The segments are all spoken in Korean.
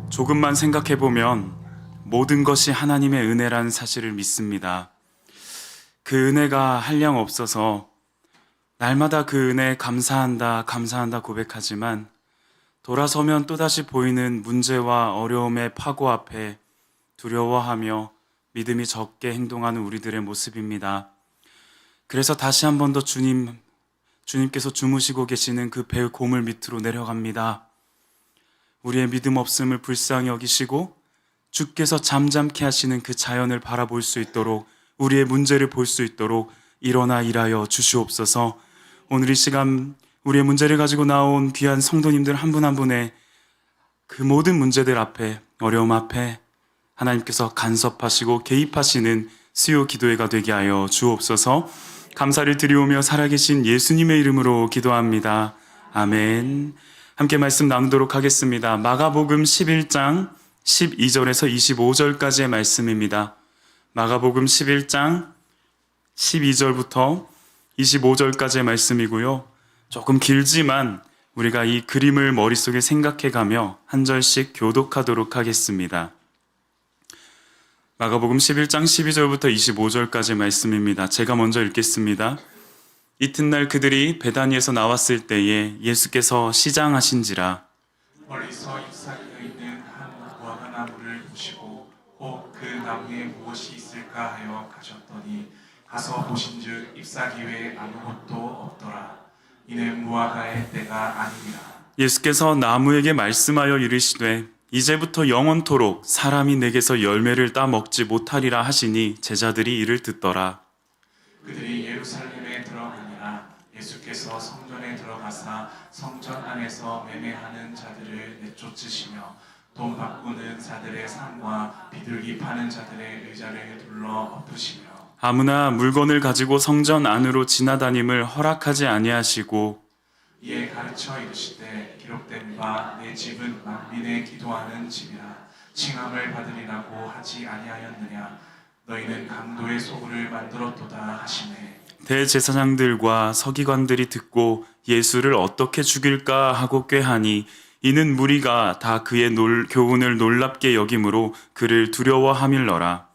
조금만 생각해보면 모든 것이 하나님의 은혜라는 사실을 믿습니다. 그 은혜가 한량 없어서 날마다 그 은혜에 감사한다, 감사한다 고백하지만 돌아서면 또다시 보이는 문제와 어려움의 파고 앞에 두려워하며 믿음이 적게 행동하는 우리들의 모습입니다. 그래서 다시 한 번 더 주님께서 주무시고 계시는 그 배 고물 밑으로 내려갑니다. 우리의 믿음 없음을 불쌍히 여기시고 주께서 잠잠케 하시는 그 자연을 바라볼 수 있도록, 우리의 문제를 볼 수 있도록 일어나 일하여 주시옵소서. 오늘 이 시간 우리의 문제를 가지고 나온 귀한 성도님들 한 분 한 분의 그 모든 문제들 앞에, 어려움 앞에 하나님께서 간섭하시고 개입하시는 수요 기도회가 되게 하여 주옵소서. 감사를 드리오며 살아계신 예수님의 이름으로 기도합니다. 아멘. 함께 말씀 나누도록 하겠습니다. 마가복음 11장 12절에서 25절까지의 말씀입니다. 마가복음 11장 12절부터 25절까지의 말씀이고요. 조금 길지만 우리가 이 그림을 머릿속에 생각해가며 한 절씩 교독하도록 하겠습니다. 마가복음 11장 12절부터 25절까지의 말씀입니다. 제가 먼저 읽겠습니다. 이튿날 그들이 베다니에서 나왔을 때에 예수께서 시장하신지라. 멀리서 잎사귀가 있는 한 무화과 나무를 보시고 혹 그 나무에 무엇이 있을까 하여 가셨더니 가서 보신즉 잎사귀 외에 아무것도 없더라. 이는 무화과의 때가 아니니라. 예수께서 나무에게 말씀하여 이르시되 이제부터 영원토록 사람이 내게서 열매를 따 먹지 못하리라 하시니 제자들이 이를 듣더라. 그들이 예루살렘에 들어가니라. 예수께서 성전에 들어가사 성전 안에서 매매하는 자들을 내쫓으시며 돈 바꾸는 자들의 상과 비둘기 파는 자들의 의자를 둘러 엎으시며 아무나 물건을 가지고 성전 안으로 지나다님을 허락하지 아니하시고 이에 가르쳐 이르시되 기록된 바 내 집은 만민의 기도하는 집이라 칭함을 받으리라고 하지 아니하였느냐. 너희는 강도의 소굴을 만들었도다 하시네. 대제사장들과 서기관들이 듣고 예수를 어떻게 죽일까 하고 꾀하니 이는 무리가 다 그의 교훈을 놀랍게 여김으로 그를 두려워함일러라.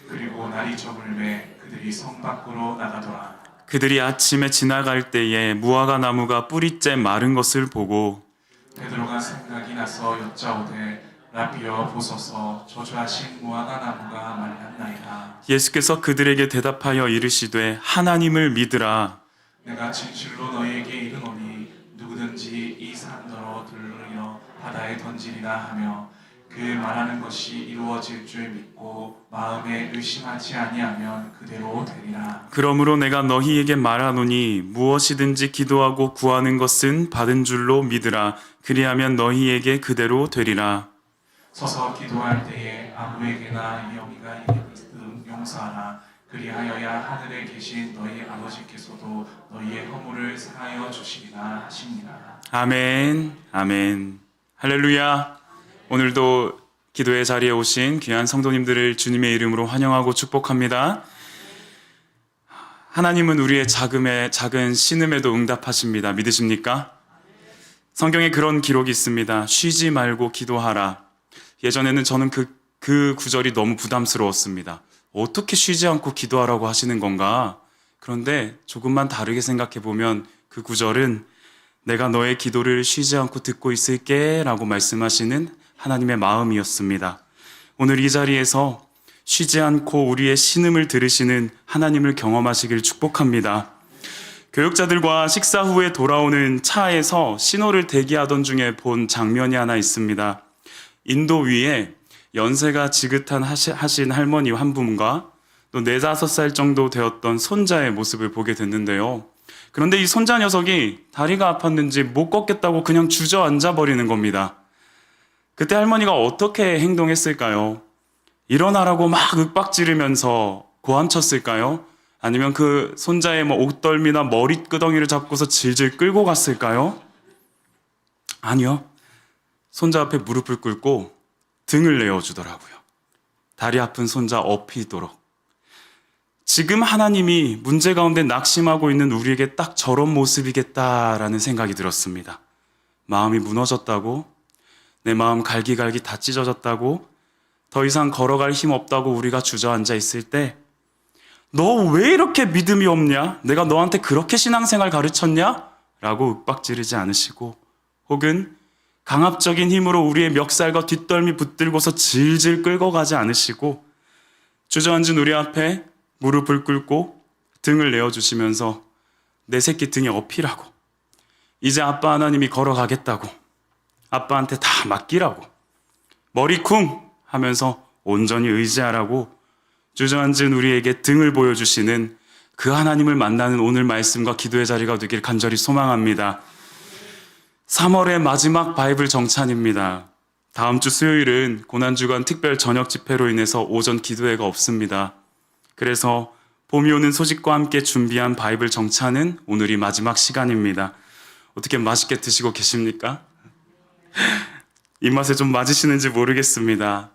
그리고 날이 저물매 그들이 성 밖으로 나가더라. 그들이 아침에 지나갈 때에 무화과 나무가 뿌리째 마른 것을 보고 베드로가 생각이 나서 여짜오되 라비여 보소서 저주하신 무화과 나무가 말랐나이다. 예수께서 그들에게 대답하여 이르시되 하나님을 믿으라. 내가 진실로 너희에게 이르노니 누구든지 이 산더러 들으려 바다에 던지리라 하며 그 말하는 것이 이루어질 줄 믿고 마음에 의심하지 아니하면 그대로 되리라. 그러므로 내가 너희에게 말하노니 무엇이든지 기도하고 구하는 것은 받은 줄로 믿으라. 그리하면 너희에게 그대로 되리라. 서서 기도할 때에 아무에게나 영이가 있음 용서하라. 그리하여야 하늘에 계신 너희 아버지께서도 너희의 허물을 사하여 주시리라 하시니라. 아멘, 아멘. 할렐루야. 오늘도 기도의 자리에 오신 귀한 성도님들을 주님의 이름으로 환영하고 축복합니다. 하나님은 우리의 작은 신음에도 응답하십니다. 믿으십니까? 성경에 그런 기록이 있습니다. 쉬지 말고 기도하라. 예전에는 저는 그 구절이 너무 부담스러웠습니다. 어떻게 쉬지 않고 기도하라고 하시는 건가? 그런데 조금만 다르게 생각해 보면 그 구절은 내가 너의 기도를 쉬지 않고 듣고 있을게 라고 말씀하시는 하나님의 마음이었습니다. 오늘 이 자리에서 쉬지 않고 우리의 신음을 들으시는 하나님을 경험하시길 축복합니다. 교육자들과 식사 후에 돌아오는 차에서 신호를 대기하던 중에 본 장면이 하나 있습니다. 인도 위에 연세가 지긋한 하신 할머니 한 분과 또 4-5살 정도 되었던 손자의 모습을 보게 됐는데요. 그런데 이 손자 녀석이 다리가 아팠는지 못 걷겠다고 그냥 주저앉아 버리는 겁니다. 그때 할머니가 어떻게 행동했을까요? 일어나라고 막 윽박지르면서 고함쳤을까요? 아니면 그 손자의 옷덜미나 머리끄덩이를 잡고서 질질 끌고 갔을까요? 아니요. 손자 앞에 무릎을 꿇고 등을 내어주더라고요. 다리 아픈 손자 업히도록. 지금 하나님이 문제 가운데 낙심하고 있는 우리에게 딱 저런 모습이겠다라는 생각이 들었습니다. 마음이 무너졌다고 내 마음 갈기갈기 다 찢어졌다고, 더 이상 걸어갈 힘 없다고 우리가 주저앉아 있을 때, 너 왜 이렇게 믿음이 없냐? 내가 너한테 그렇게 신앙생활 가르쳤냐? 라고 윽박지르지 않으시고, 혹은 강압적인 힘으로 우리의 멱살과 뒷덜미 붙들고서 질질 끌고 가지 않으시고, 주저앉은 우리 앞에 무릎을 꿇고 등을 내어주시면서 내 새끼 등에 업히라고, 이제 아빠 하나님이 걸어가겠다고, 아빠한테 다 맡기라고, 머리 쿵 하면서 온전히 의지하라고 주저앉은 우리에게 등을 보여주시는 그 하나님을 만나는 오늘 말씀과 기도의 자리가 되길 간절히 소망합니다. 3월의 마지막 바이블 정찬입니다. 다음 주 수요일은 고난주간 특별 저녁 집회로 인해서 오전 기도회가 없습니다. 그래서 봄이 오는 소식과 함께 준비한 바이블 정찬은 오늘이 마지막 시간입니다. 어떻게 맛있게 드시고 계십니까? 입맛에 좀 맞으시는지 모르겠습니다.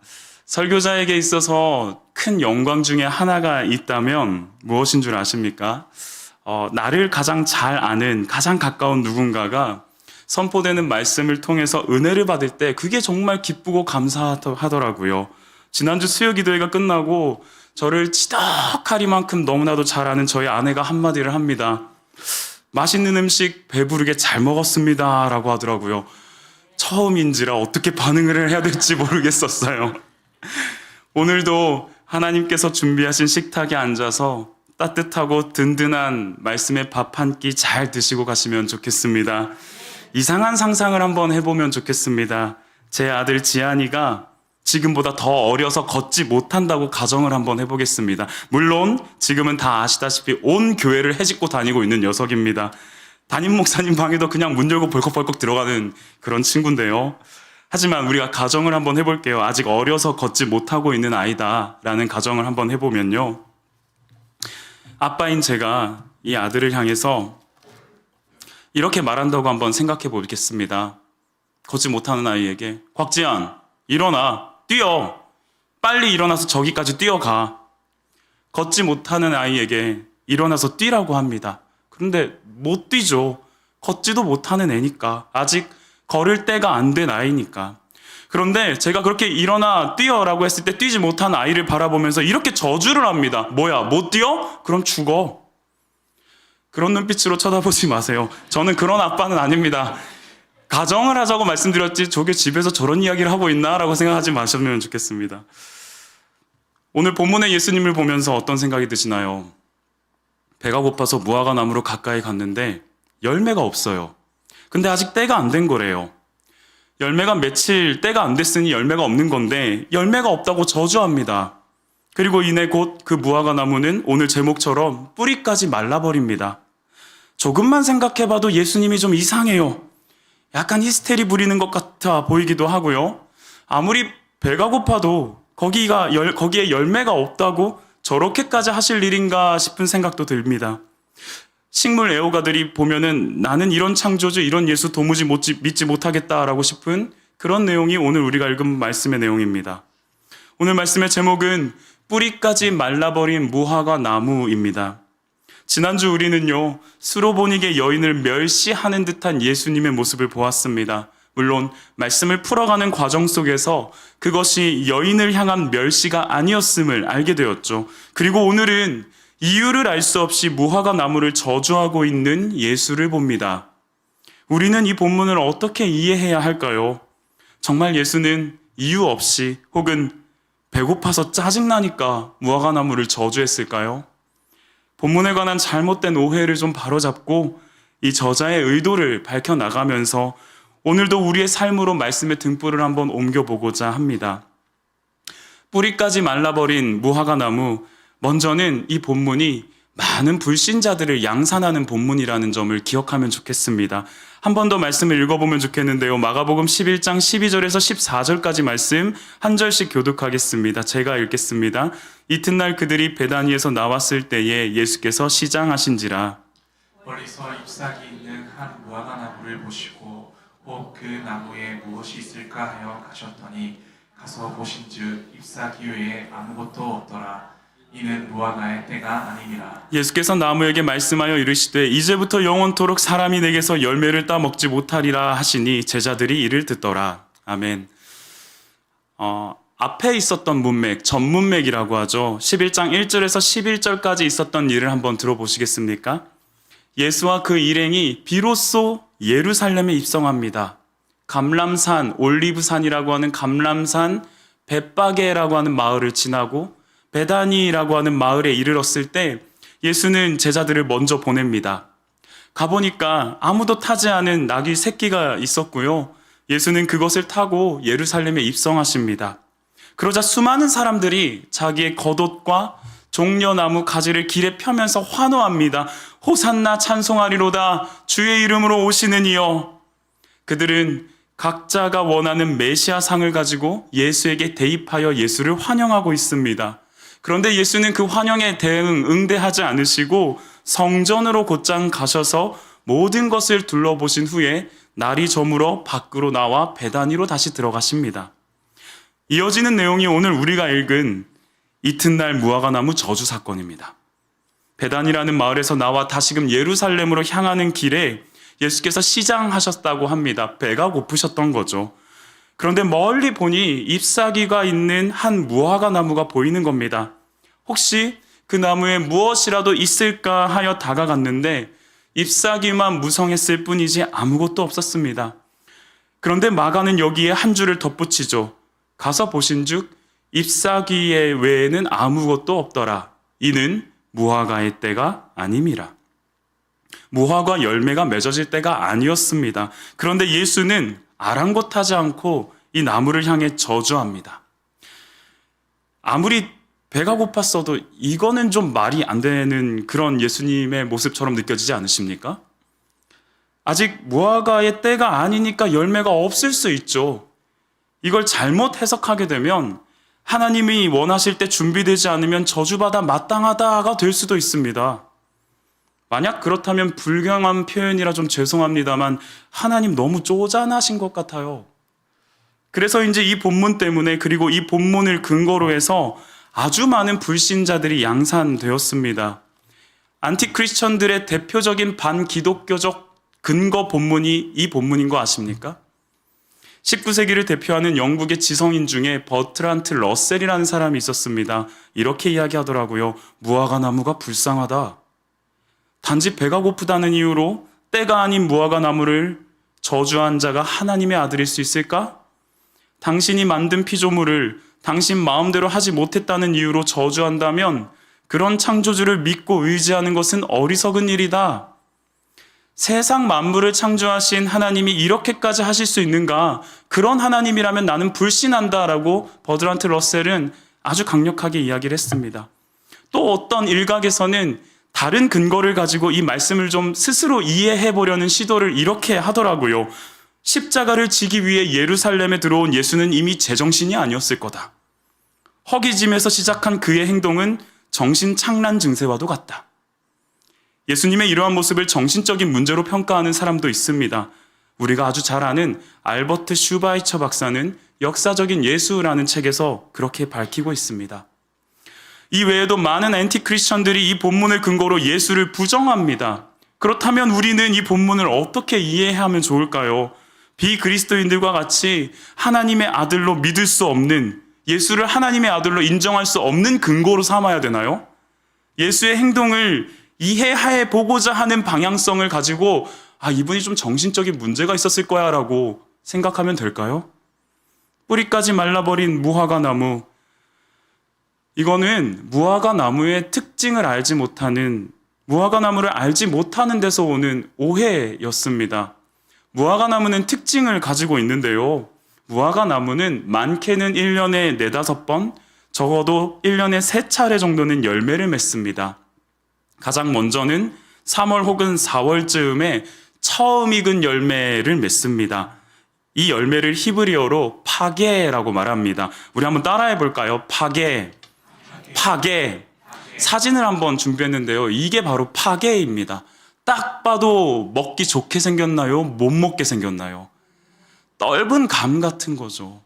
설교자에게 있어서 큰 영광 중에 하나가 있다면 무엇인 줄 아십니까? 나를 가장 잘 아는 가장 가까운 누군가가 선포되는 말씀을 통해서 은혜를 받을 때 그게 정말 기쁘고 감사하더라고요. 지난주 수요 기도회가 끝나고 저를 지독하리만큼 너무나도 잘 아는 저희 아내가 한마디를 합니다. 맛있는 음식 배부르게 잘 먹었습니다 라고 하더라고요. 처음인지라 어떻게 반응을 해야 될지 모르겠었어요. 오늘도 하나님께서 준비하신 식탁에 앉아서 따뜻하고 든든한 말씀의 밥 한 끼 잘 드시고 가시면 좋겠습니다. 이상한 상상을 한번 해보면 좋겠습니다. 제 아들 지한이가 지금보다 더 어려서 걷지 못한다고 가정을 한번 해보겠습니다. 물론 지금은 다 아시다시피 온 교회를 헤집고 다니고 있는 녀석입니다. 담임 목사님 방에도 그냥 문 열고 벌컥벌컥 들어가는 그런 친구인데요. 하지만 우리가 가정을 한번 해볼게요. 아직 어려서 걷지 못하고 있는 아이다라는 가정을 한번 해보면요. 아빠인 제가 이 아들을 향해서 이렇게 말한다고 한번 생각해 보겠습니다. 걷지 못하는 아이에게 곽지한 일어나 뛰어 빨리 일어나서 저기까지 뛰어가. 걷지 못하는 아이에게 일어나서 뛰라고 합니다. 그런데 못 뛰죠. 걷지도 못하는 애니까. 아직 걸을 때가 안 된 아이니까. 그런데 제가 그렇게 일어나 뛰어라고 했을 때 뛰지 못한 아이를 바라보면서 이렇게 저주를 합니다. 뭐야 못 뛰어? 그럼 죽어. 그런 눈빛으로 쳐다보지 마세요. 저는 그런 아빠는 아닙니다. 가정을 하자고 말씀드렸지 저게 집에서 저런 이야기를 하고 있나? 라고 생각하지 마셨으면 좋겠습니다. 오늘 본문의 예수님을 보면서 어떤 생각이 드시나요? 배가 고파서 무화과 나무로 가까이 갔는데 열매가 없어요. 근데 아직 때가 안 된 거래요. 열매가 며칠 때가 안 됐으니 열매가 없는 건데 열매가 없다고 저주합니다. 그리고 이내 곧 그 무화과 나무는 오늘 제목처럼 뿌리까지 말라버립니다. 조금만 생각해봐도 예수님이 좀 이상해요. 약간 히스테리 부리는 것 같아 보이기도 하고요. 아무리 배가 고파도 거기에 열매가 없다고 저렇게까지 하실 일인가 싶은 생각도 듭니다. 식물 애호가들이 보면은 나는 이런 창조주, 이런 예수 도무지 믿지 못하겠다라고 싶은 그런 내용이 오늘 우리가 읽은 말씀의 내용입니다. 오늘 말씀의 제목은 뿌리까지 말라버린 무화과 나무입니다. 지난주 우리는요, 수로보닉의 여인을 멸시하는 듯한 예수님의 모습을 보았습니다. 물론 말씀을 풀어가는 과정 속에서 그것이 여인을 향한 멸시가 아니었음을 알게 되었죠. 그리고 오늘은 이유를 알 수 없이 무화과 나무를 저주하고 있는 예수를 봅니다. 우리는 이 본문을 어떻게 이해해야 할까요? 정말 예수는 이유 없이 혹은 배고파서 짜증나니까 무화과 나무를 저주했을까요? 본문에 관한 잘못된 오해를 좀 바로잡고 이 저자의 의도를 밝혀나가면서 오늘도 우리의 삶으로 말씀의 등불을 한번 옮겨보고자 합니다. 뿌리까지 말라버린 무화과 나무, 먼저는 이 본문이 많은 불신자들을 양산하는 본문이라는 점을 기억하면 좋겠습니다. 한 번 더 말씀을 읽어보면 좋겠는데요. 마가복음 11장 12절에서 14절까지 말씀 한 절씩 교독하겠습니다. 제가 읽겠습니다. 이튿날 그들이 베다니에서 나왔을 때에 예수께서 시장하신지라. 멀리서 잎사귀 있는 한 무화과 나무를 보시고 혹 그 나무에 무엇이 있을까 하여 가셨더니 가서 보신즉 잎사귀 외에 아무것도 없더라. 이는 무화과의 때가 아니니라. 예수께서 나무에게 말씀하여 이르시되 이제부터 영원토록 사람이 내게서 열매를 따 먹지 못하리라 하시니 제자들이 이를 듣더라. 아멘. 앞에 있었던 문맥, 전문맥이라고 하죠. 11장 1절에서 11절까지 있었던 일을 한번 들어보시겠습니까? 예수와 그 일행이 비로소 예루살렘에 입성합니다. 감람산, 올리브산이라고 하는 감람산, 벳바게라고 하는 마을을 지나고 베다니라고 하는 마을에 이르렀을 때 예수는 제자들을 먼저 보냅니다. 가보니까 아무도 타지 않은 나귀 새끼가 있었고요. 예수는 그것을 타고 예루살렘에 입성하십니다. 그러자 수많은 사람들이 자기의 겉옷과 종려나무 가지를 길에 펴면서 환호합니다. 호산나 찬송하리로다 주의 이름으로 오시는 이여. 그들은 각자가 원하는 메시아 상을 가지고 예수에게 대입하여 예수를 환영하고 있습니다. 그런데 예수는 그 환영에 응대하지 않으시고 성전으로 곧장 가셔서 모든 것을 둘러보신 후에 날이 저물어 밖으로 나와 베다니로 다시 들어가십니다. 이어지는 내용이 오늘 우리가 읽은 이튿날 무화과나무 저주 사건입니다. 베단이라는 마을에서 나와 다시금 예루살렘으로 향하는 길에 예수께서 시장하셨다고 합니다. 배가 고프셨던 거죠. 그런데 멀리 보니 잎사귀가 있는 한 무화과나무가 보이는 겁니다. 혹시 그 나무에 무엇이라도 있을까 하여 다가갔는데 잎사귀만 무성했을 뿐이지 아무것도 없었습니다. 그런데 마가는 여기에 한 줄을 덧붙이죠. 가서 보신즉 잎사귀 외에는 아무것도 없더라. 이는 무화과의 때가 아님이라. 무화과 열매가 맺어질 때가 아니었습니다. 그런데 예수는 아랑곳하지 않고 이 나무를 향해 저주합니다. 아무리 배가 고팠어도 이거는 좀 말이 안 되는 그런 예수님의 모습처럼 느껴지지 않으십니까? 아직 무화과의 때가 아니니까 열매가 없을 수 있죠. 이걸 잘못 해석하게 되면 하나님이 원하실 때 준비되지 않으면 저주받아 마땅하다가 될 수도 있습니다. 만약 그렇다면 불경한 표현이라 좀 죄송합니다만 하나님 너무 쪼잔하신 것 같아요. 그래서 이제 이 본문 때문에 그리고 이 본문을 근거로 해서 아주 많은 불신자들이 양산되었습니다. 안티크리스천들의 대표적인 반기독교적 근거 본문이 이 본문인 거 아십니까? 19세기를 대표하는 영국의 지성인 중에 버트란트 러셀이라는 사람이 있었습니다. 이렇게 이야기하더라고요. 무화과 나무가 불쌍하다. 단지 배가 고프다는 이유로 때가 아닌 무화과 나무를 저주한 자가 하나님의 아들일 수 있을까? 당신이 만든 피조물을 당신 마음대로 하지 못했다는 이유로 저주한다면 그런 창조주를 믿고 의지하는 것은 어리석은 일이다. 세상 만물을 창조하신 하나님이 이렇게까지 하실 수 있는가? 그런 하나님이라면 나는 불신한다라고 버트란트 러셀은 아주 강력하게 이야기를 했습니다. 또 어떤 일각에서는 다른 근거를 가지고 이 말씀을 좀 스스로 이해해 보려는 시도를 이렇게 하더라고요. 십자가를 지기 위해 예루살렘에 들어온 예수는 이미 제정신이 아니었을 거다. 허기짐에서 시작한 그의 행동은 정신착란 증세와도 같다. 예수님의 이러한 모습을 정신적인 문제로 평가하는 사람도 있습니다. 우리가 아주 잘 아는 알버트 슈바이처 박사는 역사적인 예수라는 책에서 그렇게 밝히고 있습니다. 이 외에도 많은 안티크리스천들이 이 본문을 근거로 예수를 부정합니다. 그렇다면 우리는 이 본문을 어떻게 이해하면 좋을까요? 비그리스도인들과 같이 하나님의 아들로 믿을 수 없는, 예수를 하나님의 아들로 인정할 수 없는 근거로 삼아야 되나요? 예수의 행동을 이해해 보고자 하는 방향성을 가지고 이분이 좀 정신적인 문제가 있었을 거야 라고 생각하면 될까요? 뿌리까지 말라버린 무화과 나무, 이거는 무화과 나무의 특징을 알지 못하는, 무화과 나무를 알지 못하는 데서 오는 오해였습니다. 무화과 나무는 특징을 가지고 있는데요. 무화과 나무는 많게는 1년에 4-5번, 적어도 1년에 3차례 정도는 열매를 맺습니다. 가장 먼저는 3월 혹은 4월쯤에 처음 익은 열매를 맺습니다. 이 열매를 히브리어로 파게라고 말합니다. 우리 한번 따라해 볼까요? 파게. 사진을 한번 준비했는데요. 이게 바로 파게입니다. 딱 봐도 먹기 좋게 생겼나요? 못 먹게 생겼나요? 떫은 감 같은 거죠.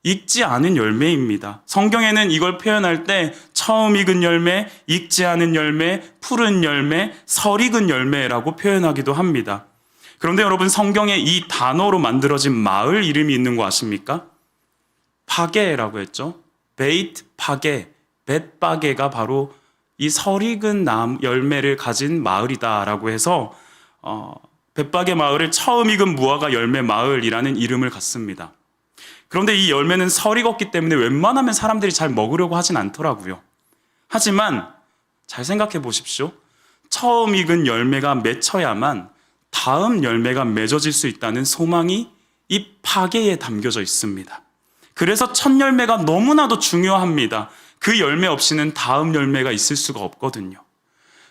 익지 않은 열매입니다. 성경에는 이걸 표현할 때 처음 익은 열매, 익지 않은 열매, 푸른 열매, 설익은 열매라고 표현하기도 합니다. 그런데 여러분, 성경에 이 단어로 만들어진 마을 이름이 있는 거 아십니까? 파게라고 했죠. 베이트 파게, 벳파게가 바로 이 설익은 열매를 가진 마을이다라고 해서 벳파게 마을을 처음 익은 무화과 열매 마을이라는 이름을 갖습니다. 그런데 이 열매는 설이 익었기 때문에 웬만하면 사람들이 잘 먹으려고 하진 않더라고요. 하지만 잘 생각해 보십시오. 처음 익은 열매가 맺혀야만 다음 열매가 맺어질 수 있다는 소망이 이 파게에 담겨져 있습니다. 그래서 첫 열매가 너무나도 중요합니다. 그 열매 없이는 다음 열매가 있을 수가 없거든요.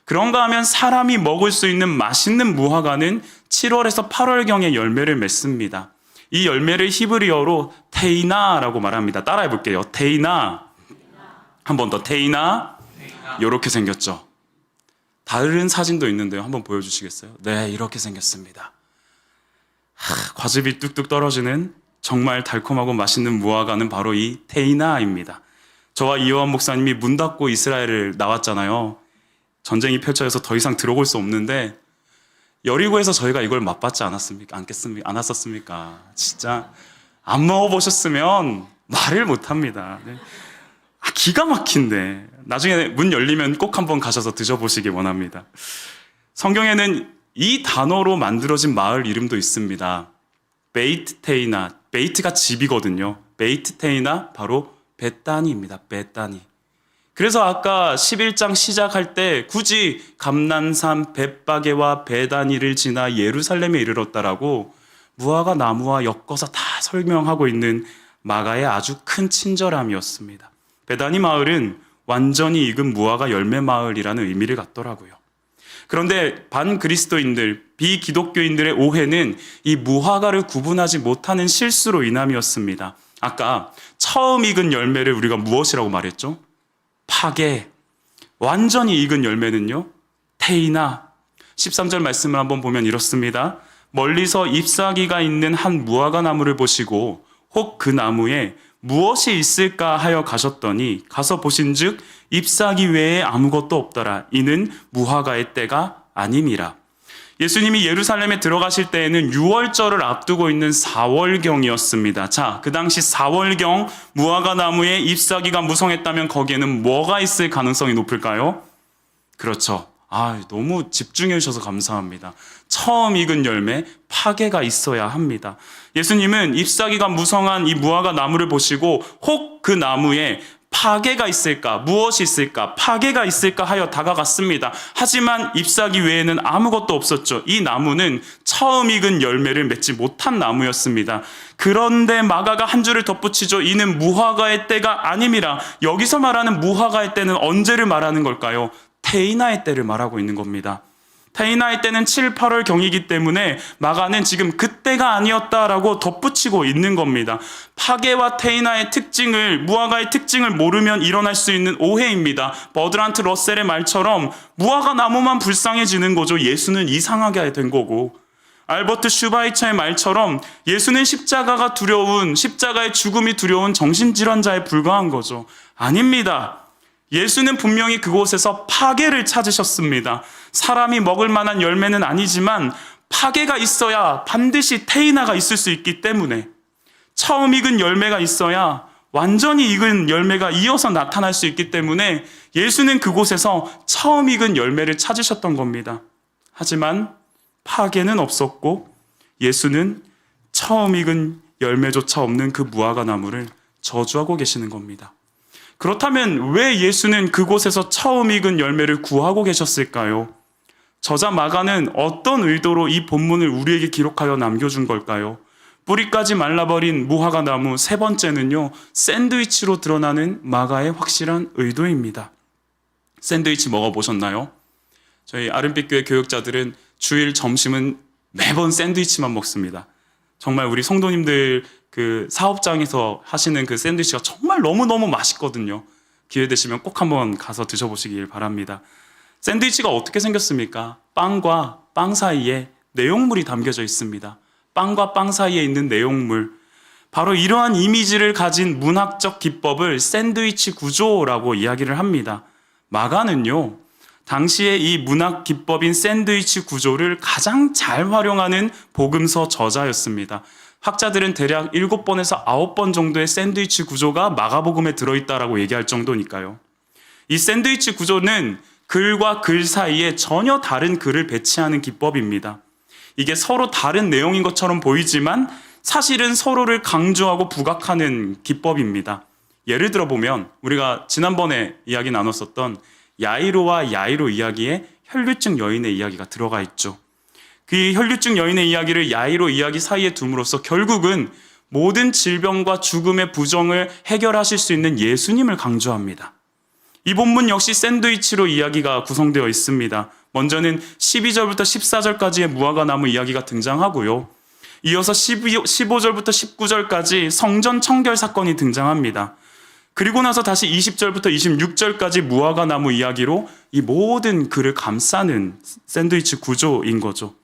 그런가 하면 사람이 먹을 수 있는 맛있는 무화과는 7월에서 8월경에 열매를 맺습니다. 이 열매를 히브리어로 테이나라고 말합니다. 따라해 볼게요. 테이나. 한 번 더. 테이나. 이렇게 생겼죠. 다른 사진도 있는데요. 한번 보여주시겠어요? 네, 이렇게 생겼습니다. 과즙이 뚝뚝 떨어지는 정말 달콤하고 맛있는 무화과는 바로 이 테이나입니다. 저와 이요한 목사님이 문 닫고 이스라엘을 나왔잖아요. 전쟁이 펼쳐져서 더 이상 들어올 수 없는데 여리고에서 저희가 이걸 맛봤지 않았었습니까? 진짜 안 먹어보셨으면 말을 못합니다. 네. 기가 막힌데 나중에 문 열리면 꼭 한번 가셔서 드셔보시기 원합니다. 성경에는 이 단어로 만들어진 마을 이름도 있습니다. 베이트 테이나, 베이트가 집이거든요. 베이트 테이나 바로 베다니입니다. 베다니. 그래서 아까 11장 시작할 때 굳이 감난산 벳바게와 베다니를 지나 예루살렘에 이르렀다라고 무화과 나무와 엮어서 다 설명하고 있는 마가의 아주 큰 친절함이었습니다. 베다니 마을은 완전히 익은 무화과 열매 마을이라는 의미를 갖더라고요. 그런데 반그리스도인들, 비기독교인들의 오해는 이 무화과를 구분하지 못하는 실수로 인함이었습니다. 아까 처음 익은 열매를 우리가 무엇이라고 말했죠? 파게. 완전히 익은 열매는요, 테이나. 13절 말씀을 한번 보면 이렇습니다. 멀리서 잎사귀가 있는 한 무화과 나무를 보시고 혹 그 나무에 무엇이 있을까 하여 가셨더니 가서 보신즉 잎사귀 외에 아무것도 없더라. 이는 무화과의 때가 아님이라. 예수님이 예루살렘에 들어가실 때에는 6월절을 앞두고 있는 4월경이었습니다. 자, 그 당시 4월경 무화과 나무에 잎사귀가 무성했다면 거기에는 뭐가 있을 가능성이 높을까요? 그렇죠. 너무 집중해 주셔서 감사합니다. 처음 익은 열매, 파게가 있어야 합니다. 예수님은 잎사귀가 무성한 이 무화과 나무를 보시고 혹 그 나무에 파게가 있을까? 무엇이 있을까? 파게가 있을까 하여 다가갔습니다. 하지만 잎사귀 외에는 아무것도 없었죠. 이 나무는 처음 익은 열매를 맺지 못한 나무였습니다. 그런데 마가가 한 줄을 덧붙이죠. 이는 무화과의 때가 아님이라. 여기서 말하는 무화과의 때는 언제를 말하는 걸까요? 테이나의 때를 말하고 있는 겁니다. 테이나의 때는 7, 8월 경이기 때문에 마가는 지금 그때가 아니었다라고 덧붙이고 있는 겁니다. 파게와 테이나의 특징을, 무화과의 특징을 모르면 일어날 수 있는 오해입니다. 버드란트 러셀의 말처럼 무화과 나무만 불쌍해지는 거죠. 예수는 이상하게 된 거고. 알버트 슈바이처의 말처럼 예수는 십자가가 두려운, 십자가의 죽음이 두려운 정신질환자에 불과한 거죠. 아닙니다. 예수는 분명히 그곳에서 파게를 찾으셨습니다. 사람이 먹을 만한 열매는 아니지만 파게가 있어야 반드시 테이나가 있을 수 있기 때문에, 처음 익은 열매가 있어야 완전히 익은 열매가 이어서 나타날 수 있기 때문에 예수는 그곳에서 처음 익은 열매를 찾으셨던 겁니다. 하지만 파게는 없었고 예수는 처음 익은 열매조차 없는 그 무화과 나무를 저주하고 계시는 겁니다. 그렇다면 왜 예수는 그곳에서 처음 익은 열매를 구하고 계셨을까요? 저자 마가는 어떤 의도로 이 본문을 우리에게 기록하여 남겨준 걸까요? 뿌리까지 말라버린 무화과 나무, 세 번째는요, 샌드위치로 드러나는 마가의 확실한 의도입니다. 샌드위치 먹어보셨나요? 저희 아름빛교회 교육자들은 주일 점심은 매번 샌드위치만 먹습니다. 정말 우리 성도님들 그 사업장에서 하시는 그 샌드위치가 정말 너무너무 맛있거든요. 기회 되시면 꼭 한번 가서 드셔보시길 바랍니다. 샌드위치가 어떻게 생겼습니까? 빵과 빵 사이에 내용물이 담겨져 있습니다. 빵과 빵 사이에 있는 내용물. 바로 이러한 이미지를 가진 문학적 기법을 샌드위치 구조라고 이야기를 합니다. 마가는요, 당시의 이 문학 기법인 샌드위치 구조를 가장 잘 활용하는 복음서 저자였습니다. 학자들은 대략 7번에서 9번 정도의 샌드위치 구조가 마가복음에 들어있다라고 얘기할 정도니까요. 이 샌드위치 구조는 글과 글 사이에 전혀 다른 글을 배치하는 기법입니다. 이게 서로 다른 내용인 것처럼 보이지만 사실은 서로를 강조하고 부각하는 기법입니다. 예를 들어보면 우리가 지난번에 이야기 나눴었던 야이로와 야이로 이야기에 혈류증 여인의 이야기가 들어가 있죠. 그 혈류증 여인의 이야기를 야이로 이야기 사이에 둠으로써 결국은 모든 질병과 죽음의 부정을 해결하실 수 있는 예수님을 강조합니다. 이 본문 역시 샌드위치로 이야기가 구성되어 있습니다. 먼저는 12절부터 14절까지의 무화과 나무 이야기가 등장하고요. 이어서 15절부터 19절까지 성전 청결 사건이 등장합니다. 그리고 나서 다시 20절부터 26절까지 무화과 나무 이야기로 이 모든 글을 감싸는 샌드위치 구조인 거죠.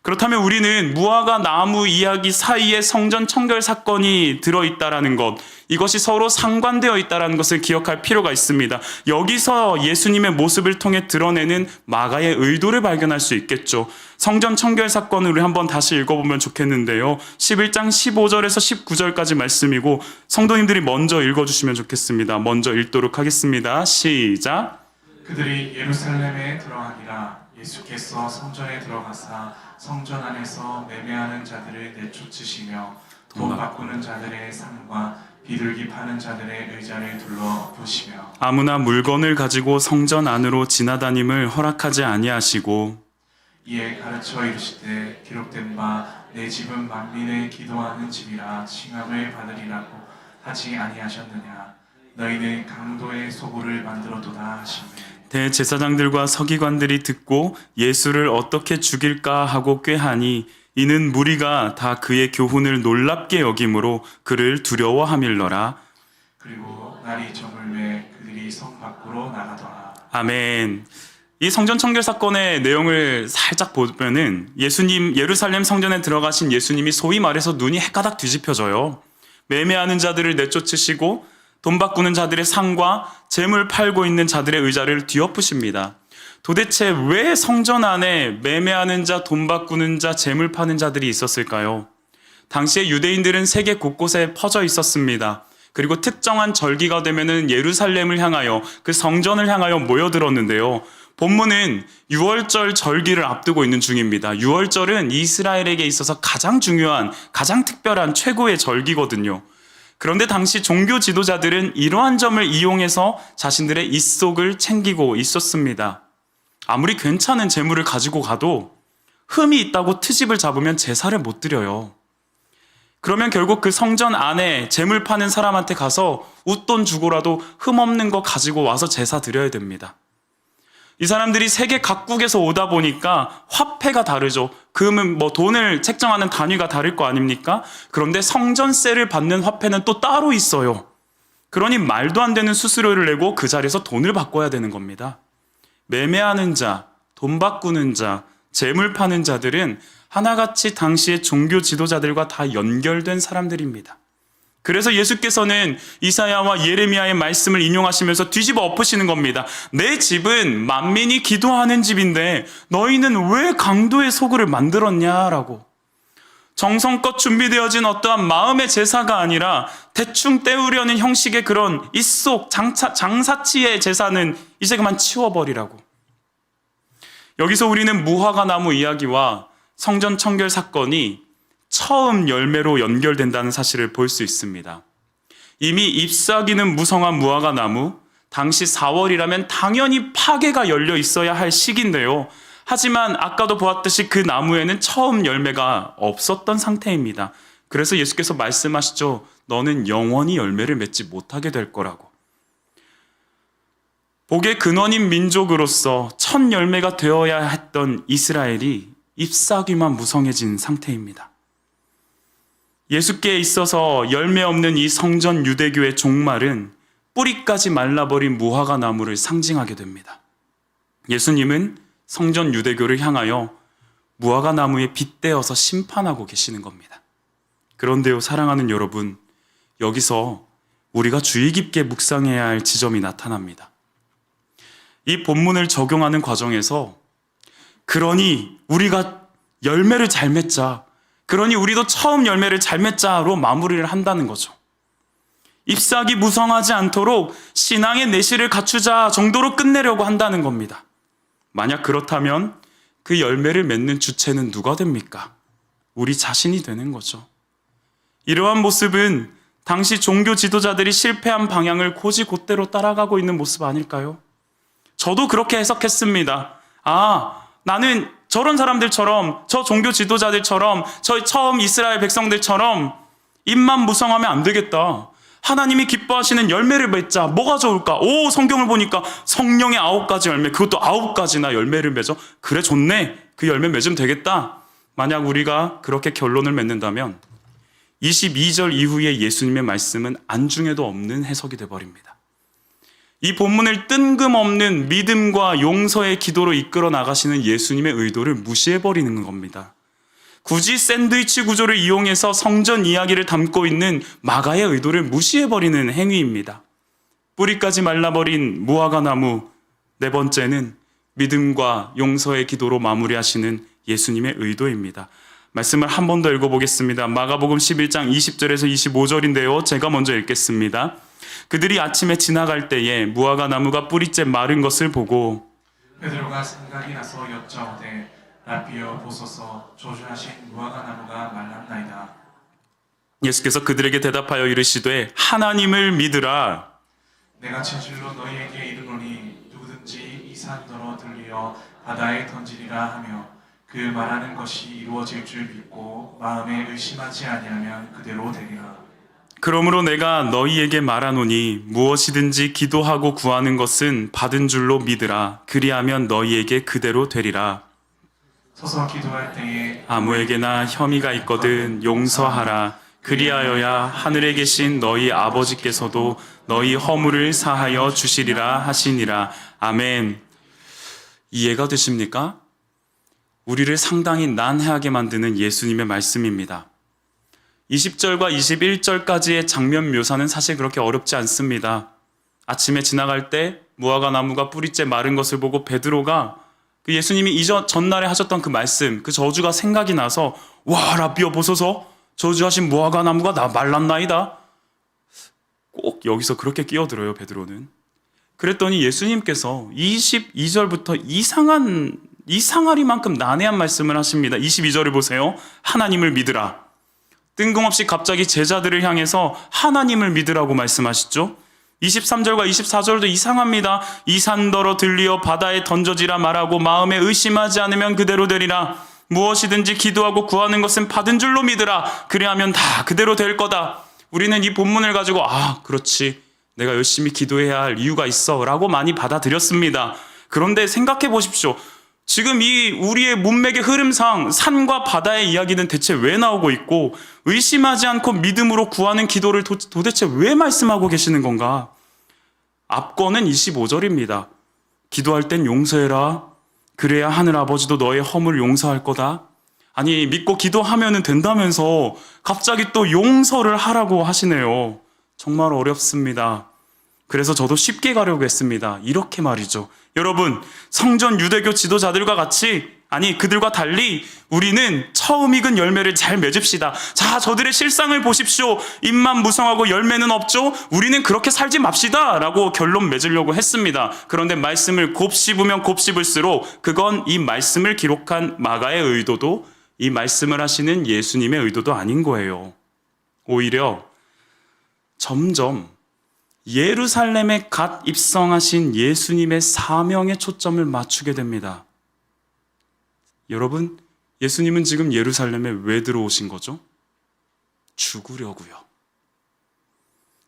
그렇다면 우리는 무화과 나무 이야기 사이에 성전 청결 사건이 들어있다라는 것, 이것이 서로 상관되어 있다는 것을 기억할 필요가 있습니다. 여기서 예수님의 모습을 통해 드러내는 마가의 의도를 발견할 수 있겠죠. 성전 청결 사건을 우리 한번 다시 읽어보면 좋겠는데요. 11장 15절에서 19절까지 말씀이고 성도님들이 먼저 읽어주시면 좋겠습니다. 먼저 읽도록 하겠습니다. 시작. 그들이 예루살렘에 들어가니라. 예수께서 성전에 들어가사 성전 안에서 매매하는 자들을 내쫓으시며 돈 바꾸는 자들의 상과 비둘기 파는 자들의 의자를 둘러보시며 아무나 물건을 가지고 성전 안으로 지나다님을 허락하지 아니하시고 이에 가르쳐 이르시되 기록된 바 내 집은 만민의 기도하는 집이라 칭함을 받으리라고 하지 아니하셨느냐. 너희는 강도의 소굴을 만들어도다 하시며 대제사장들과 서기관들이 듣고 예수를 어떻게 죽일까 하고 꾀하니 이는 무리가 다 그의 교훈을 놀랍게 여김으로 그를 두려워함일러라. 그리고 날이 저물매 그들이 성 밖으로 나가더라. 아멘. 이 성전 청결 사건의 내용을 살짝 보면은 예수님 예루살렘 성전에 들어가신 예수님이 소위 말해서 눈이 해가닥 뒤집혀져요. 매매하는 자들을 내쫓으시고 돈 바꾸는 자들의 상과 재물 팔고 있는 자들의 의자를 뒤엎으십니다. 도대체 왜 성전 안에 매매하는 자, 돈 바꾸는 자, 재물 파는 자들이 있었을까요? 당시에 유대인들은 세계 곳곳에 퍼져 있었습니다. 그리고 특정한 절기가 되면은 예루살렘을 향하여 그 성전을 향하여 모여들었는데요. 본문은 유월절 절기를 앞두고 있는 중입니다. 유월절은 이스라엘에게 있어서 가장 중요한, 가장 특별한 최고의 절기거든요. 그런데 당시 종교 지도자들은 이러한 점을 이용해서 자신들의 입속을 챙기고 있었습니다. 아무리 괜찮은 재물을 가지고 가도 흠이 있다고 트집을 잡으면 제사를 못 드려요. 그러면 결국 그 성전 안에 재물 파는 사람한테 가서 웃돈 주고라도 흠 없는 거 가지고 와서 제사 드려야 됩니다. 이 사람들이 세계 각국에서 오다 보니까 화폐가 다르죠. 그러면 뭐 돈을 책정하는 단위가 다를 거 아닙니까? 그런데 성전세를 받는 화폐는 또 따로 있어요. 그러니 말도 안 되는 수수료를 내고 그 자리에서 돈을 바꿔야 되는 겁니다. 매매하는 자, 돈 바꾸는 자, 재물 파는 자들은 하나같이 당시의 종교 지도자들과 다 연결된 사람들입니다. 그래서 예수께서는 이사야와 예레미야의 말씀을 인용하시면서 뒤집어 엎으시는 겁니다. 내 집은 만민이 기도하는 집인데 너희는 왜 강도의 소굴을 만들었냐라고. 정성껏 준비되어진 어떠한 마음의 제사가 아니라 대충 때우려는 형식의 그런 입속 장사치의 제사는 이제 그만 치워버리라고. 여기서 우리는 무화과 나무 이야기와 성전 청결 사건이 처음 열매로 연결된다는 사실을 볼 수 있습니다. 이미 잎사귀는 무성한 무화과 나무, 당시 4월이라면 당연히 파괴가 열려 있어야 할 시기인데요. 하지만 아까도 보았듯이 그 나무에는 처음 열매가 없었던 상태입니다. 그래서 예수께서 말씀하시죠. 너는 영원히 열매를 맺지 못하게 될 거라고. 복의 근원인 민족으로서 첫 열매가 되어야 했던 이스라엘이 잎사귀만 무성해진 상태입니다. 예수께 있어서 열매 없는 이 성전 유대교의 종말은 뿌리까지 말라버린 무화과 나무를 상징하게 됩니다. 예수님은 성전 유대교를 향하여 무화과 나무에 빗대어서 심판하고 계시는 겁니다. 그런데요, 사랑하는 여러분, 여기서 우리가 주의 깊게 묵상해야 할 지점이 나타납니다. 이 본문을 적용하는 과정에서 그러니 우리가 열매를 잘 맺자. 그러니 우리도 처음 열매를 잘 맺자로 마무리를 한다는 거죠. 잎사귀 무성하지 않도록 신앙의 내실을 갖추자 정도로 끝내려고 한다는 겁니다. 만약 그렇다면 그 열매를 맺는 주체는 누가 됩니까? 우리 자신이 되는 거죠. 이러한 모습은 당시 종교 지도자들이 실패한 방향을 곧이곧대로 따라가고 있는 모습 아닐까요? 저도 그렇게 해석했습니다. 나는 저런 사람들처럼, 저 종교 지도자들처럼, 저 처음 이스라엘 백성들처럼 입만 무성하면 안 되겠다. 하나님이 기뻐하시는 열매를 맺자. 뭐가 좋을까? 성경을 보니까 성령의 9가지 열매, 그것도 9가지나 열매를 맺어. 그래, 좋네. 그 열매 맺으면 되겠다. 만약 우리가 그렇게 결론을 맺는다면 22절 이후에 예수님의 말씀은 안중에도 없는 해석이 되어버립니다. 이 본문을 뜬금없는 믿음과 용서의 기도로 이끌어 나가시는 예수님의 의도를 무시해버리는 겁니다. 굳이 샌드위치 구조를 이용해서 성전 이야기를 담고 있는 마가의 의도를 무시해버리는 행위입니다. 뿌리까지 말라버린 무화과 나무, 네 번째는 믿음과 용서의 기도로 마무리하시는 예수님의 의도입니다. 말씀을 한 번 더 읽어보겠습니다. 마가복음 11장 20절에서 25절인데요. 제가 먼저 읽겠습니다. 그들이 아침에 지나갈 때에 무화과 나무가 뿌리째 마른 것을 보고 베드로가 생각이 나서 여짜오되 라비여 보소서 조주하신 무화과 나무가 말랐나이다. 예수께서 그들에게 대답하여 이르시되 하나님을 믿으라. 내가 진실로 너희에게 이르노니 누구든지 이 산더러 들리어 바다에 던지리라 하며 그 말하는 것이 이루어질 줄 믿고 마음에 의심하지 아니하면 그대로 되리라. 그러므로 내가 너희에게 말하노니 무엇이든지 기도하고 구하는 것은 받은 줄로 믿으라. 그리하면 너희에게 그대로 되리라. 서서 기도할 때에 아무에게나 혐의가 있거든 용서하라. 그리하여야 하늘에 계신 너희 아버지께서도 너희 허물을 사하여 주시리라 하시니라. 아멘. 이해가 되십니까? 우리를 상당히 난해하게 만드는 예수님의 말씀입니다. 20절과 21절까지의 장면 묘사는 사실 그렇게 어렵지 않습니다. 아침에 지나갈 때 무화과 나무가 뿌리째 마른 것을 보고 베드로가 그 예수님이 전날에 하셨던 그 말씀, 그 저주가 생각이 나서 와, 라비여 보소서 저주하신 무화과 나무가 말랐나이다. 꼭 여기서 그렇게 끼어들어요, 베드로는. 그랬더니 예수님께서 22절부터 이상하리만큼 난해한 말씀을 하십니다. 22절을 보세요. 하나님을 믿으라. 뜬금없이 갑자기 제자들을 향해서 하나님을 믿으라고 말씀하시죠. 23절과 24절도 이상합니다. 이 산더러 들리어 바다에 던져지라 말하고 마음에 의심하지 않으면 그대로 되리라. 무엇이든지 기도하고 구하는 것은 받은 줄로 믿으라. 그리하면 다 그대로 될 거다. 우리는 이 본문을 가지고 그렇지. 내가 열심히 기도해야 할 이유가 있어 라고 많이 받아들였습니다. 그런데 생각해 보십시오. 지금 이 우리의 문맥의 흐름상 산과 바다의 이야기는 대체 왜 나오고 있고 의심하지 않고 믿음으로 구하는 기도를 도대체 왜 말씀하고 계시는 건가? 앞권은 25절입니다. 기도할 땐 용서해라. 그래야 하늘 아버지도 너의 허물 용서할 거다. 아니, 믿고 기도하면 된다면서 갑자기 또 용서를 하라고 하시네요. 정말 어렵습니다. 그래서 저도 쉽게 가려고 했습니다. 이렇게 말이죠. 여러분, 성전 유대교 지도자들과 같이, 그들과 달리 우리는 처음 익은 열매를 잘 맺읍시다. 자, 저들의 실상을 보십시오. 잎만 무성하고 열매는 없죠? 우리는 그렇게 살지 맙시다. 라고 결론 맺으려고 했습니다. 그런데 말씀을 곱씹으면 곱씹을수록 그건 이 말씀을 기록한 마가의 의도도 이 말씀을 하시는 예수님의 의도도 아닌 거예요. 오히려 점점 예루살렘에 갓 입성하신 예수님의 사명에 초점을 맞추게 됩니다. 여러분, 예수님은 지금 예루살렘에 왜 들어오신 거죠? 죽으려고요.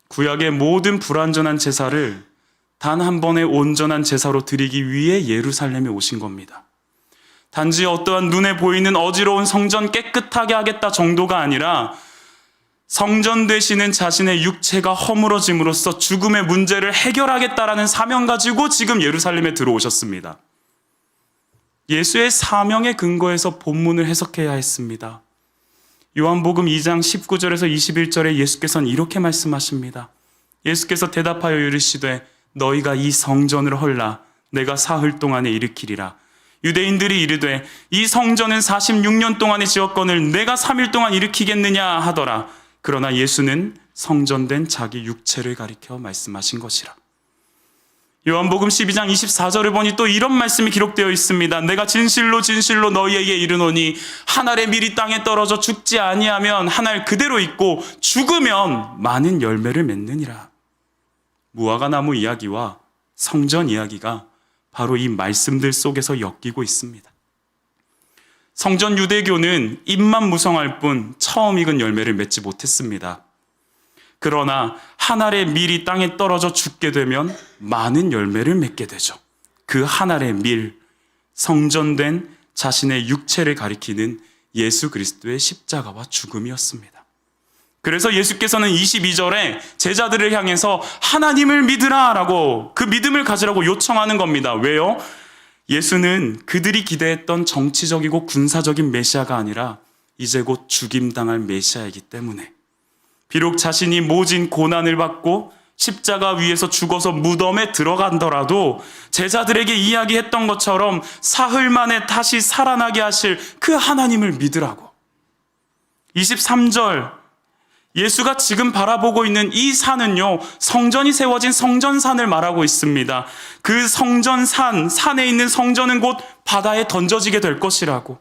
구약의 모든 불완전한 제사를 단 한 번의 온전한 제사로 드리기 위해 예루살렘에 오신 겁니다. 단지 어떠한 눈에 보이는 어지러운 성전 깨끗하게 하겠다 정도가 아니라 성전 되시는 자신의 육체가 허물어짐으로써 죽음의 문제를 해결하겠다라는 사명 가지고 지금 예루살렘에 들어오셨습니다. 예수의 사명의 근거에서 본문을 해석해야 했습니다. 요한복음 2장 19절에서 21절에 예수께서는 이렇게 말씀하십니다. 예수께서 대답하여 이르시되 너희가 이 성전을 헐라 내가 사흘 동안에 일으키리라. 유대인들이 이르되 이 성전은 46년 동안의 지었건을 내가 3일 동안 일으키겠느냐 하더라. 그러나 예수는 성전된 자기 육체를 가리켜 말씀하신 것이라. 요한복음 12장 24절을 보니 또 이런 말씀이 기록되어 있습니다. 내가 진실로 진실로 너희에게 이르노니 한 알의 밀이 땅에 떨어져 죽지 아니하면 한 알 그대로 있고 죽으면 많은 열매를 맺느니라. 무화과 나무 이야기와 성전 이야기가 바로 이 말씀들 속에서 엮이고 있습니다. 성전 유대교는 잎만 무성할 뿐 처음 익은 열매를 맺지 못했습니다. 그러나 한 알의 밀이 땅에 떨어져 죽게 되면 많은 열매를 맺게 되죠. 그 한 알의 밀, 성전된 자신의 육체를 가리키는 예수 그리스도의 십자가와 죽음이었습니다. 그래서 예수께서는 22절에 제자들을 향해서 하나님을 믿으라 라고 그 믿음을 가지라고 요청하는 겁니다. 왜요? 예수는 그들이 기대했던 정치적이고 군사적인 메시아가 아니라 이제 곧 죽임당할 메시아이기 때문에 비록 자신이 모진 고난을 받고 십자가 위에서 죽어서 무덤에 들어간더라도 제자들에게 이야기했던 것처럼 사흘 만에 다시 살아나게 하실 그 하나님을 믿으라고. 23절 예수가 지금 바라보고 있는 이 산은요, 성전이 세워진 성전산을 말하고 있습니다. 그 성전산, 산에 있는 성전은 곧 바다에 던져지게 될 것이라고.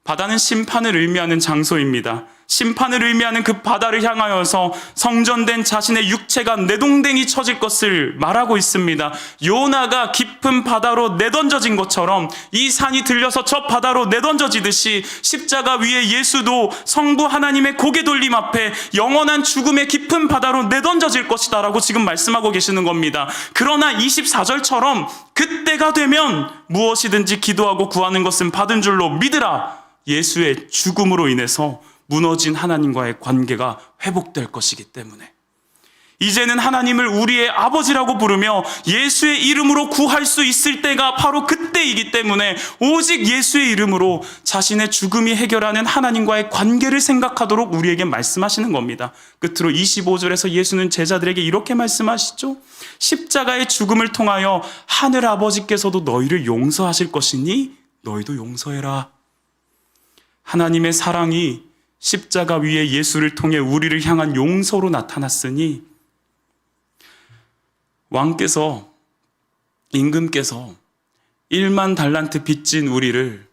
바다는 심판을 의미하는 장소입니다. 심판을 의미하는 그 바다를 향하여서 성전된 자신의 육체가 내동댕이 쳐질 것을 말하고 있습니다. 요나가 깊은 바다로 내던져진 것처럼 이 산이 들려서 저 바다로 내던져지듯이 십자가 위에 예수도 성부 하나님의 고개 돌림 앞에 영원한 죽음의 깊은 바다로 내던져질 것이다 라고 지금 말씀하고 계시는 겁니다. 그러나 24절처럼 그때가 되면 무엇이든지 기도하고 구하는 것은 받은 줄로 믿으라. 예수의 죽음으로 인해서 무너진 하나님과의 관계가 회복될 것이기 때문에 이제는 하나님을 우리의 아버지라고 부르며 예수의 이름으로 구할 수 있을 때가 바로 그때이기 때문에 오직 예수의 이름으로 자신의 죽음이 해결하는 하나님과의 관계를 생각하도록 우리에게 말씀하시는 겁니다. 끝으로 25절에서 예수는 제자들에게 이렇게 말씀하시죠. 십자가의 죽음을 통하여 하늘 아버지께서도 너희를 용서하실 것이니 너희도 용서해라. 하나님의 사랑이 십자가 위에 예수를 통해 우리를 향한 용서로 나타났으니 왕께서, 임금께서 1만 달란트 빚진 우리를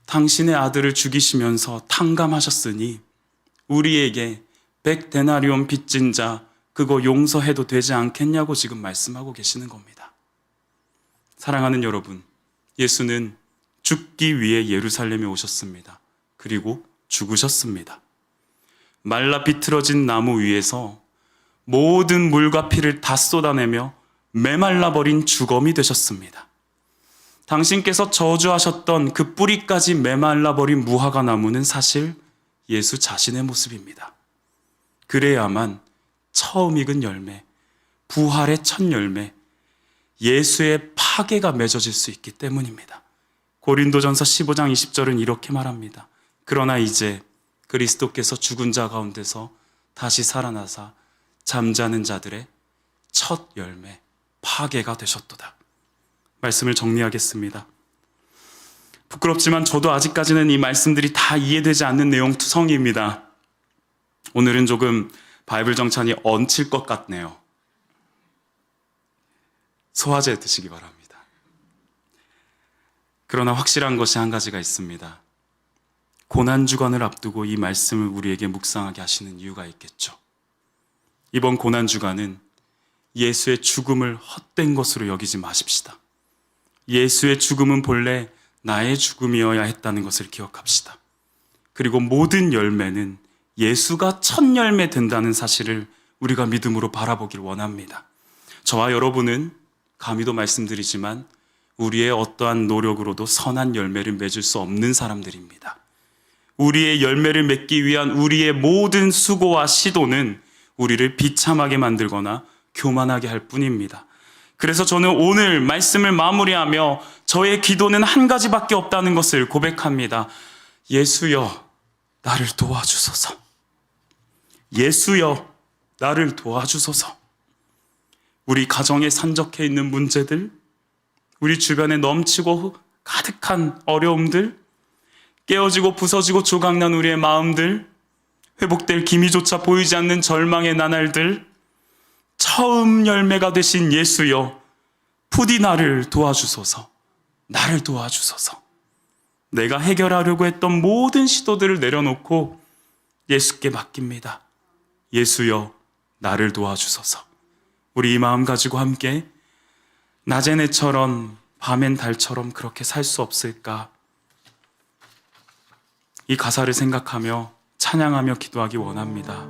당신의 아들을 죽이시면서 탕감하셨으니 우리에게 100데나리온 빚진 자 그거 용서해도 되지 않겠냐고 지금 말씀하고 계시는 겁니다. 사랑하는 여러분, 예수는 죽기 위해 예루살렘에 오셨습니다. 그리고 죽으셨습니다. 말라 비틀어진 나무 위에서 모든 물과 피를 다 쏟아내며 메말라버린 주검이 되셨습니다. 당신께서 저주하셨던 그 뿌리까지 메말라버린 무화과 나무는 사실 예수 자신의 모습입니다. 그래야만 처음 익은 열매, 부활의 첫 열매, 예수의 파괴가 맺어질 수 있기 때문입니다. 고린도전서 15장 20절은 이렇게 말합니다. 그러나 이제 그리스도께서 죽은 자 가운데서 다시 살아나사 잠자는 자들의 첫 열매, 파괴가 되셨도다. 말씀을 정리하겠습니다. 부끄럽지만 저도 아직까지는 이 말씀들이 다 이해되지 않는 내용투성이입니다. 오늘은 조금 바이블 정찬이 얹힐 것 같네요. 소화제 드시기 바랍니다. 그러나 확실한 것이 한 가지가 있습니다. 고난주간을 앞두고 이 말씀을 우리에게 묵상하게 하시는 이유가 있겠죠. 이번 고난주간은 예수의 죽음을 헛된 것으로 여기지 마십시다. 예수의 죽음은 본래 나의 죽음이어야 했다는 것을 기억합시다. 그리고 모든 열매는 예수가 첫 열매 된다는 사실을 우리가 믿음으로 바라보길 원합니다. 저와 여러분은 감히도 말씀드리지만 우리의 어떠한 노력으로도 선한 열매를 맺을 수 없는 사람들입니다. 우리의 열매를 맺기 위한 우리의 모든 수고와 시도는 우리를 비참하게 만들거나 교만하게 할 뿐입니다. 그래서 저는 오늘 말씀을 마무리하며 저의 기도는 한 가지밖에 없다는 것을 고백합니다. 예수여, 나를 도와주소서. 예수여, 나를 도와주소서. 우리 가정에 산적해 있는 문제들, 우리 주변에 넘치고 가득한 어려움들, 깨어지고 부서지고 조각난 우리의 마음들, 회복될 기미조차 보이지 않는 절망의 나날들, 처음 열매가 되신 예수여, 부디 나를 도와주소서. 나를 도와주소서. 내가 해결하려고 했던 모든 시도들을 내려놓고 예수께 맡깁니다. 예수여, 나를 도와주소서. 우리 이 마음 가지고 함께 낮엔 해처럼 밤엔 달처럼 그렇게 살 수 없을까? 이 가사를 생각하며 찬양하며 기도하기 원합니다.